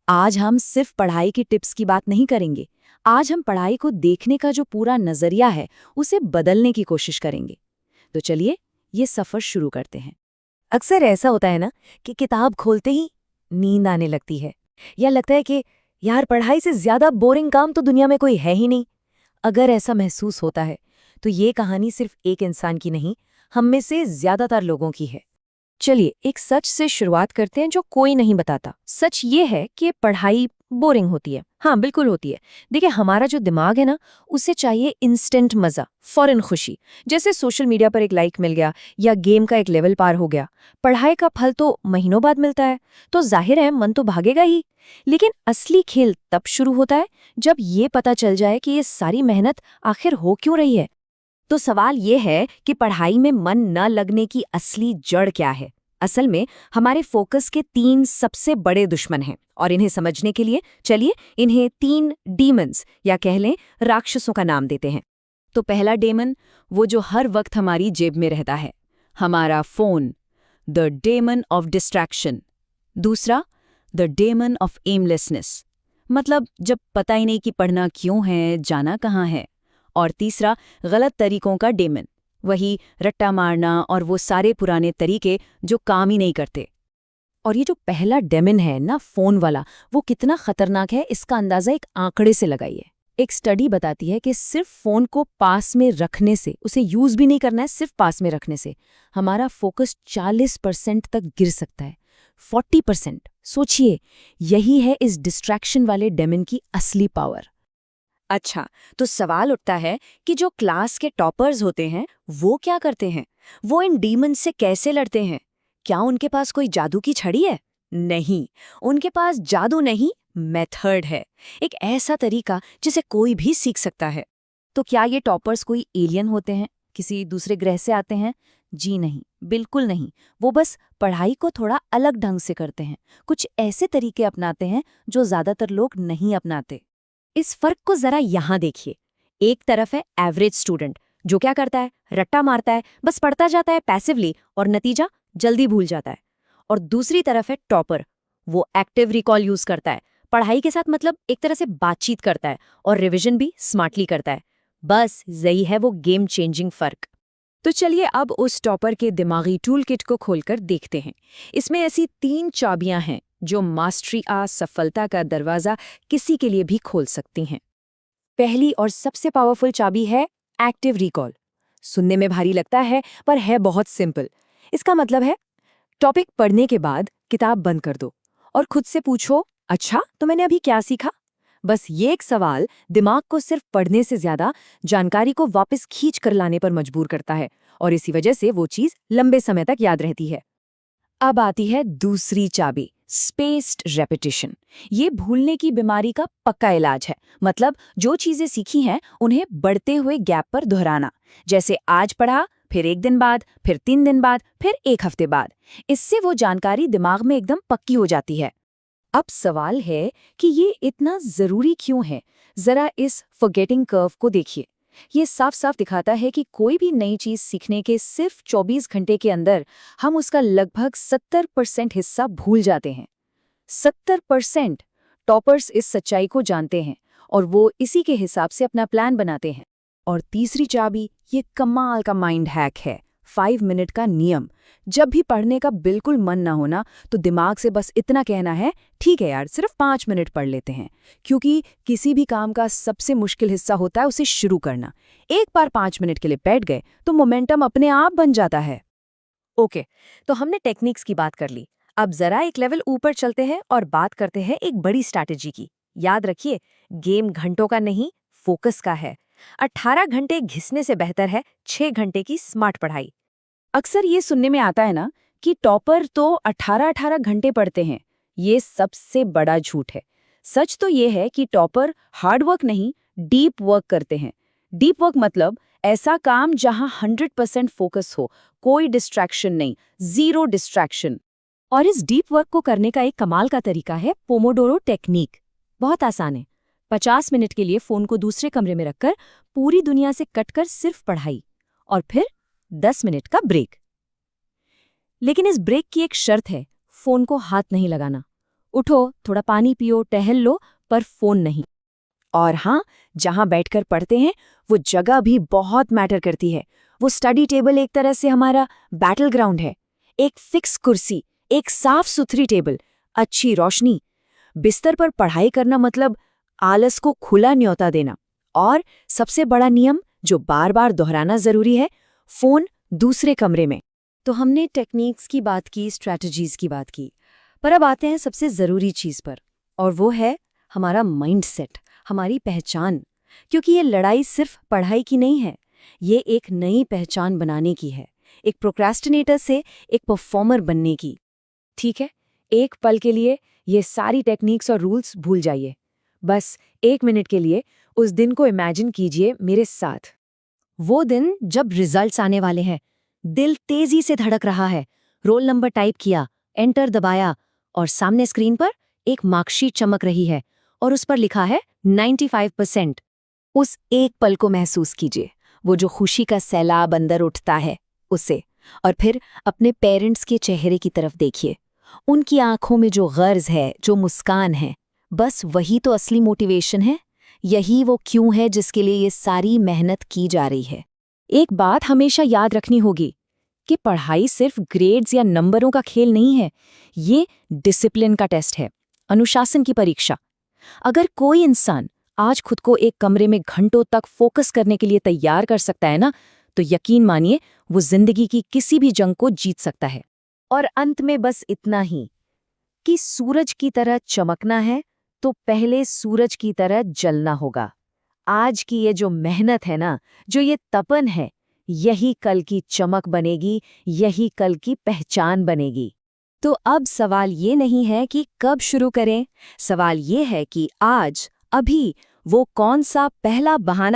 आज हम सिर्फ पढ़ाई की टिप्स की बात नहीं करेंगे। आज हम पढ़ाई को देखने का जो पूरा नजरिया है उसे बदलने की कोशिश करेंगे। तो चलिए ये सफर शुरू करते हैं। अक्सर ऐसा होता है ना कि किताब खोलते ही नींद आने लगती है या लगता है कि यार पढ़ाई से ज्यादा बोरिंग काम तो दुनिया में कोई है ही नहीं। अगर ऐसा महसूस होता है तो ये कहानी सिर्फ एक इंसान की नहीं, हम में से ज्यादातर लोगों की है। चलिए एक सच से शुरुआत करते हैं जो कोई नहीं बताता। सच ये है कि पढ़ाई बोरिंग होती है। हाँ, बिल्कुल होती है। देखिए, हमारा जो दिमाग है ना, उसे चाहिए इंस्टेंट मजा, फौरन खुशी। जैसे सोशल मीडिया पर एक लाइक मिल गया या गेम का एक लेवल पार हो गया। पढ़ाई का फल तो महीनों बाद मिलता है, तो जाहिर है मन तो भागेगा ही। लेकिन असली खेल तब शुरू होता है जब ये पता चल जाए कि ये सारी मेहनत आखिर हो क्यों रही है। तो सवाल ये है कि पढ़ाई में मन न लगने की असली जड़ क्या है। असल में हमारे फोकस के 3 सबसे बड़े दुश्मन हैं और इन्हें समझने के लिए चलिए इन्हें 3 डीमंस या कह लें राक्षसों का नाम देते हैं। तो पहला डेमन वो जो हर वक्त हमारी जेब में रहता है, हमारा phone, the demon of distraction. दूसरा, द डेमन ऑफ एमलेसनेस, मतलब जब पता ही नहीं कि पढ़ना क्यों है, जाना कहाँ है। और तीसरा, गलत तरीकों का डेमन, वही रट्टा मारना और वो सारे पुराने तरीके जो काम ही नहीं करते। और ये जो पहला डेमन है ना, फोन वाला, वो कितना खतरनाक है इसका अंदाजा एक आंकड़े से लगाइए। एक स्टडी बताती है कि सिर्फ फोन को पास में रखने से, उसे यूज भी नहीं करना है, सिर्फ पास में रखने से हमारा फोकस 40% तक गिर सकता है। 40%। सोचिए, यही है इस डिस्ट्रैक्शन वाले डेमन की असली पावर। अच्छा, तो सवाल उठता है कि जो क्लास के टॉपर्स होते हैं वो क्या करते हैं? वो इन डीमंस से कैसे लड़ते हैं? क्या उनके पास कोई जादू की छड़ी है? नहीं, उनके पास जादू नहीं, मेथड है। एक ऐसा तरीका जिसे कोई भी सीख सकता है। तो क्या ये टॉपर्स कोई एलियन होते हैं, किसी दूसरे ग्रह से आते हैं? जी नहीं, बिल्कुल नहीं। वो बस पढ़ाई को थोड़ा अलग ढंग से करते हैं, कुछ ऐसे तरीके अपनाते हैं जो ज्यादातर लोग नहीं अपनाते। इस फर्क को जरा यहाँ देखिए। एक तरफ है एवरेज स्टूडेंट, जो क्या करता है, रट्टा मारता है, बस पढ़ता जाता है पैसिवली और नतीजा जल्दी भूल जाता है। और दूसरी तरफ है टॉपर, वो एक्टिव रिकॉल यूज करता है, पढ़ाई के साथ मतलब एक तरह से बातचीत करता है और रिवीजन भी स्मार्टली करता है। बस यही है वो गेम चेंजिंग फर्क। तो चलिए अब उस टॉपर के दिमागी टूल किट को खोलकर देखते हैं। इसमें ऐसी 3 चाबियां हैं जो मास्टरी सफलता का दरवाजा किसी के लिए भी खोल सकती हैं। पहली और सबसे पावरफुल चाबी है एक्टिव रिकॉल। सुनने में भारी लगता है पर है बहुत सिंपल। इसका मतलब है टॉपिक पढ़ने के बाद किताब बंद कर दो और खुद से पूछो, अच्छा तो मैंने अभी क्या सीखा? बस ये एक सवाल दिमाग को सिर्फ पढ़ने से ज्यादा जानकारी को वापस खींच कर लाने पर मजबूर करता है और इसी वजह से वो चीज लंबे समय तक याद रहती है। अब आती है दूसरी चाबी, स्पेस्ड रेपिटेशन। ये भूलने की बीमारी का पक्का इलाज है। मतलब जो चीजें सीखी हैं उन्हें बढ़ते हुए गैप पर दोहराना। जैसे आज पढ़ा, फिर 1 दिन बाद, फिर 3 दिन बाद, फिर 1 हफ्ते बाद। इससे वो जानकारी दिमाग में एकदम पक्की हो जाती है। अब सवाल है कि ये इतना जरूरी क्यों है? जरा इस फॉरगेटिंग कर्व को देखिए। ये साफ साफ दिखाता है कि कोई भी नई चीज सीखने के सिर्फ 24 घंटे के अंदर हम उसका लगभग 70% हिस्सा भूल जाते हैं। 70%! टॉपर्स इस सच्चाई को जानते हैं और वो इसी के हिसाब से अपना प्लान बनाते हैं। और तीसरी चाबी, ये कमाल का माइंड हैक है, 5 मिनट का नियम। जब भी पढ़ने का बिल्कुल मन ना होना तो दिमाग से बस इतना कहना है, ठीक है यार, सिर्फ 5 मिनट पढ़ लेते हैं। क्योंकि किसी भी काम का सबसे मुश्किल हिस्सा होता है उसे शुरू करना। एक बार 5 मिनट के लिए बैठ गए तो मोमेंटम अपने आप बन जाता है। ओके, तो हमने टेक्निक्स की बात कर ली। अब जरा एक लेवल ऊपर चलते हैं और बात करते हैं एक बड़ी स्ट्रैटेजी की। याद रखिए, गेम घंटों का नहीं, फोकस का है। 18 घंटे घिसने से बेहतर है 6 घंटे की स्मार्ट पढ़ाई। अक्सर ये सुनने में आता है ना कि टॉपर तो 18-18 घंटे पढ़ते हैं। ये सबसे बड़ा झूठ है। सच तो ये है कि टॉपर हार्ड वर्क नहीं, डीप वर्क करते हैं। डीप वर्क मतलब ऐसा काम जहां 100% फोकस हो, कोई डिस्ट्रैक्शन नहीं, जीरो डिस्ट्रैक्शन। और इस डीप वर्क को करने का एक कमाल का तरीका है पोमोडोरो टेक्निक। बहुत आसान है। 50 मिनट के लिए फोन को दूसरे कमरे में रखकर पूरी दुनिया से कटकर सिर्फ पढ़ाई, और फिर 10 मिनट का ब्रेक। लेकिन इस ब्रेक की एक शर्त है, फोन को हाथ नहीं लगाना। उठो, थोड़ा पानी पियो, टहल लो, पर फोन नहीं। और हाँ, जहाँ बैठकर पढ़ते हैं वो जगह भी बहुत मैटर करती है। वो स्टडी टेबल एक तरह से हमारा बैटल ग्राउंड है। एक फिक्स कुर्सी, एक साफ सुथरी टेबल, अच्छी रोशनी। बिस्तर पर पढ़ाई करना मतलब आलस को खुला न्योता देना। और सबसे बड़ा नियम जो बार बार दोहराना जरूरी है, फोन दूसरे कमरे में। तो हमने टेक्निक्स की बात की, स्ट्रैटेजीज की बात की, पर अब आते हैं सबसे ज़रूरी चीज़ पर, और वो है हमारा माइंडसेट, हमारी पहचान। क्योंकि ये लड़ाई सिर्फ पढ़ाई की नहीं है, ये एक नई पहचान बनाने की है, एक प्रोक्रेस्टिनेटर से एक परफॉर्मर बनने की। ठीक है, एक पल के लिए ये सारी टेक्निक्स और रूल्स भूल जाइए। बस 1 मिनट के लिए उस दिन को इमेजिन कीजिए मेरे साथ। वो दिन जब रिजल्ट्स आने वाले हैं, दिल तेजी से धड़क रहा है, रोल नंबर टाइप किया, एंटर दबाया, और सामने स्क्रीन पर एक मार्कशीट चमक रही है और उस पर लिखा है 95%। उस एक पल को महसूस कीजिए, वो जो खुशी का सैलाब अंदर उठता है उसे। और फिर अपने पेरेंट्स के चेहरे की तरफ देखिए। उनकी आंखों में जो गर्ज है, जो मुस्कान है, बस वही तो असली मोटिवेशन है। यही वो क्यों है जिसके लिए ये सारी मेहनत की जा रही है। एक बात हमेशा याद रखनी होगी कि पढ़ाई सिर्फ ग्रेड्स या नंबरों का खेल नहीं है, ये डिसिप्लिन का टेस्ट है, अनुशासन की परीक्षा। अगर कोई इंसान आज खुद को एक कमरे में घंटों तक फोकस करने के लिए तैयार कर सकता है ना, तो यकीन मानिए वो जिंदगी की किसी भी जंग को जीत सकता है। और अंत में बस इतना ही कि सूरज की तरह चमकना है तो पहले सूरज की तरह जलना होगा। आज की ये जो मेहनत है ना, जो ये तपन है, यही कल की चमक बनेगी, यही कल की पहचान बनेगी। तो अब सवाल ये नहीं है कि कब शुरू करें, सवाल ये है कि आज, अभी, वो कौन सा पहला बहाना